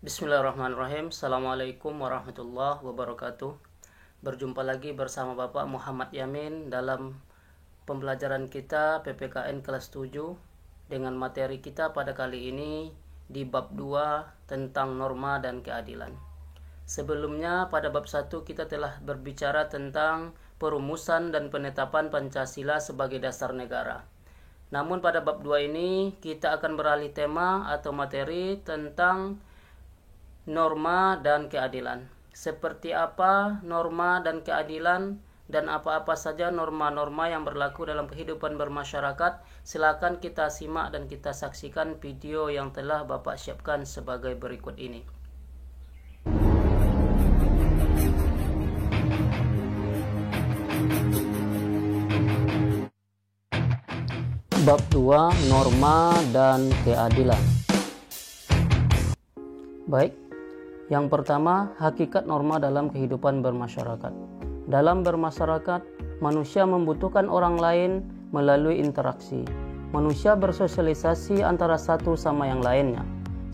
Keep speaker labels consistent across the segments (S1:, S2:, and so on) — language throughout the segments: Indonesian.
S1: Bismillahirrahmanirrahim. Assalamualaikum warahmatullahi wabarakatuh. Berjumpa lagi bersama Bapak Muhammad Yamin dalam pembelajaran kita PPKN kelas 7 dengan materi kita pada kali ini di bab 2 tentang norma dan keadilan. Sebelumnya pada bab 1 kita telah berbicara tentang perumusan dan penetapan Pancasila sebagai dasar negara. Namun pada bab 2 ini kita akan beralih tema atau materi tentang norma dan keadilan. Seperti apa norma dan keadilan dan apa-apa saja norma-norma yang berlaku dalam kehidupan bermasyarakat, silakan kita simak dan kita saksikan video yang telah Bapak siapkan sebagai berikut ini. Bab 2, norma dan keadilan. Baik, yang pertama, hakikat norma dalam kehidupan bermasyarakat. Dalam bermasyarakat, manusia membutuhkan orang lain melalui interaksi. Manusia bersosialisasi antara satu sama yang lainnya.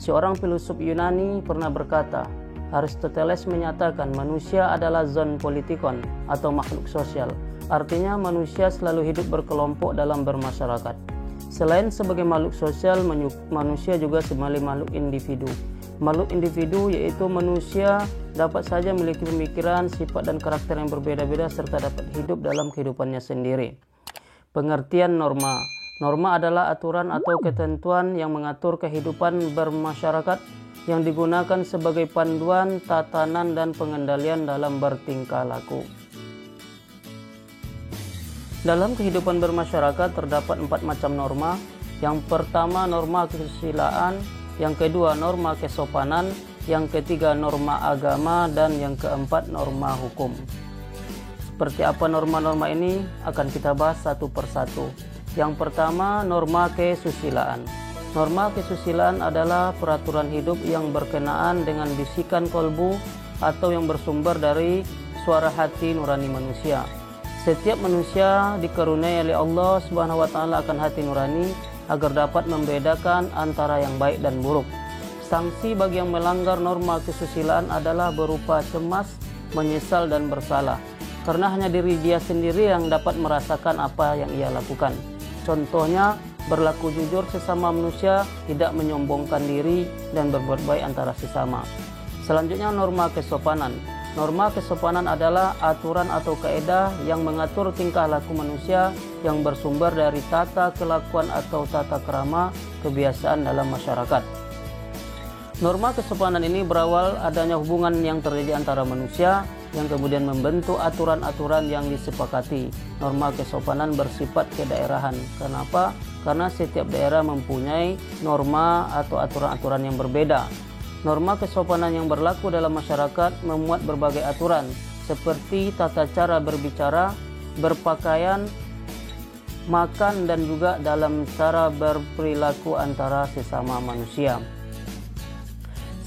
S1: Seorang filosof Yunani pernah berkata, Aristoteles menyatakan manusia adalah zoon politikon atau makhluk sosial. Artinya manusia selalu hidup berkelompok dalam bermasyarakat. Selain sebagai makhluk sosial, manusia juga sebagai makhluk individu. Makhluk individu yaitu manusia dapat saja memiliki pemikiran, sifat dan karakter yang berbeda-beda serta dapat hidup dalam kehidupannya sendiri. Pengertian norma. Norma adalah aturan atau ketentuan yang mengatur kehidupan bermasyarakat yang digunakan sebagai panduan, tatanan dan pengendalian dalam bertingkah laku. Dalam kehidupan bermasyarakat terdapat 4 macam norma. Yang pertama norma kesusilaan, yang kedua norma kesopanan, yang ketiga norma agama, dan yang keempat norma hukum. Seperti apa norma-norma ini akan kita bahas satu persatu. Yang pertama norma kesusilaan. Norma kesusilaan adalah peraturan hidup yang berkenaan dengan bisikan kolbu atau yang bersumber dari suara hati nurani manusia. Setiap manusia dikaruniai oleh Allah Subhanahu wa taala akan hati nurani agar dapat membedakan antara yang baik dan buruk. Sanksi bagi yang melanggar norma kesusilaan adalah berupa cemas, menyesal dan bersalah. Karena hanya diri dia sendiri yang dapat merasakan apa yang ia lakukan. Contohnya, berlaku jujur sesama manusia, tidak menyombongkan diri dan berbuat baik antara sesama. Selanjutnya norma kesopanan. Norma kesopanan adalah aturan atau kaedah yang mengatur tingkah laku manusia yang bersumber dari tata kelakuan atau tata krama kebiasaan dalam masyarakat. Norma kesopanan ini berawal adanya hubungan yang terjadi antara manusia yang kemudian membentuk aturan-aturan yang disepakati. Norma kesopanan bersifat kedaerahan. Kenapa? Karena setiap daerah mempunyai norma atau aturan-aturan yang berbeda. Norma kesopanan yang berlaku dalam masyarakat memuat berbagai aturan seperti tata cara berbicara, berpakaian, makan dan juga dalam cara berperilaku antara sesama manusia.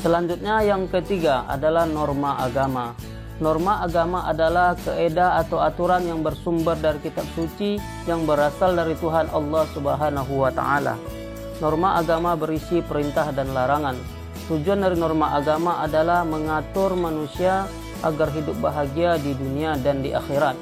S1: Selanjutnya yang ketiga adalah norma agama. Norma agama adalah kaedah atau aturan yang bersumber dari kitab suci yang berasal dari Tuhan Allah Subhanahu wa taala. Norma agama berisi perintah dan larangan. Tujuan dari norma agama adalah mengatur manusia agar hidup bahagia di dunia dan di akhirat.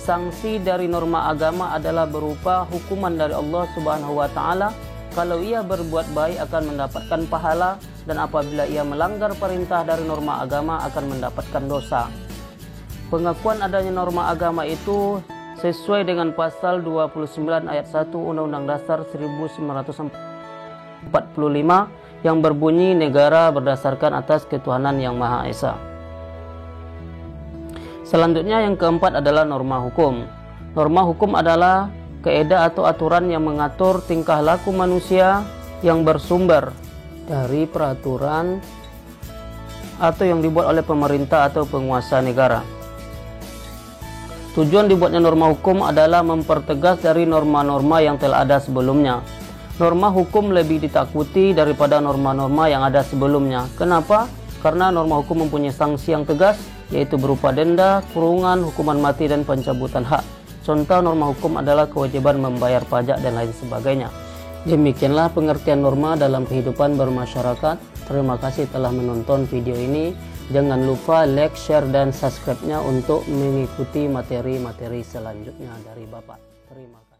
S1: Sanksi dari norma agama adalah berupa hukuman dari Allah Subhanahu wa taala. Kalau ia berbuat baik akan mendapatkan pahala, dan apabila ia melanggar perintah dari norma agama akan mendapatkan dosa. Pengakuan adanya norma agama itu sesuai dengan pasal 29 ayat 1 Undang-Undang Dasar 1945 yang berbunyi negara berdasarkan atas ketuhanan yang Maha Esa. Selanjutnya yang keempat adalah norma hukum. Norma hukum adalah kaedah atau aturan yang mengatur tingkah laku manusia yang bersumber dari peraturan atau yang dibuat oleh pemerintah atau penguasa negara. Tujuan dibuatnya norma hukum adalah mempertegas dari norma-norma yang telah ada sebelumnya. Norma hukum lebih ditakuti daripada norma-norma yang ada sebelumnya. Kenapa? Karena norma hukum mempunyai sanksi yang tegas, yaitu berupa denda, kurungan, hukuman mati, dan pencabutan hak. Contoh norma hukum adalah kewajiban membayar pajak dan lain sebagainya. Demikianlah pengertian norma dalam kehidupan bermasyarakat. Terima kasih telah menonton video ini. Jangan lupa like, share, dan subscribe-nya untuk mengikuti materi-materi selanjutnya dari Bapak. Terima kasih.